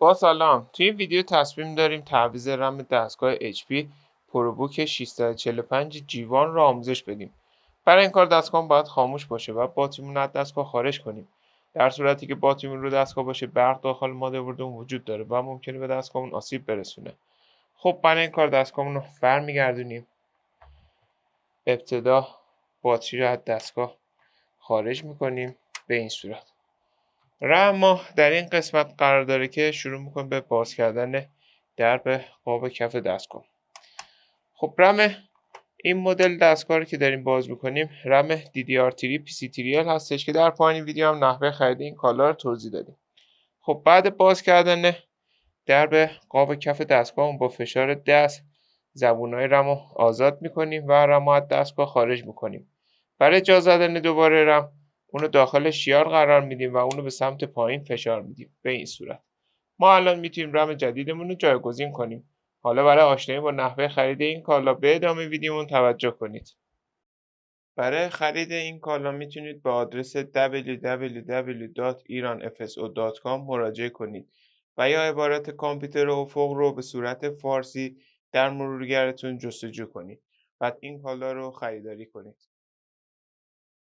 با سلام، توی این ویدیو تصمیم داریم تعویض رم دستگاه HP پروبوک 645 جیوان را آموزش بدیم. برای این کار دستگاه باید خاموش باشه و باتریمون رو از دستگاه خارج کنیم. در صورتی که باتریمون رو دستگاه باشه برق داخل مادربرد وجود داره و ممکنه به دستگاهمون آسیب برسونه. خب برای این کار دستگاهمون رو برمیگردونیم. ابتدا باتری رو از دستگاه خارج میکنیم به این صورت. رم ما در این قسمت قرار داره که شروع میکنیم به باز کردن درب قاب کف دستگاه. خب رم این مدل دستگاه رو که داریم باز میکنیم رم DDR3 PC3L هستش که در پایین ویدیو هم نحوه خرید این کالا رو توضیح دادیم. خب بعد باز کردن درب قاب کف دستگاه با فشار دست زبونهای رم رو آزاد میکنیم و رم رو از دستگاه خارج میکنیم. برای جا زدن دوباره رم اونو داخل شیار قرار میدیم و اونو به سمت پایین فشار میدیم. به این صورت ما الان میتونیم رم جدیدمون رو جایگزین کنیم. حالا برای آشنایی با نحوه خرید این کالا به ادامه ویدیومون توجه کنید. برای خرید این کالا میتونید به آدرس www.iranfso.com مراجعه کنید و یا عبارت کامپیوتر افق رو به صورت فارسی در مرورگرتون جستجو کنید. بعد این کالا رو خریداری کنید.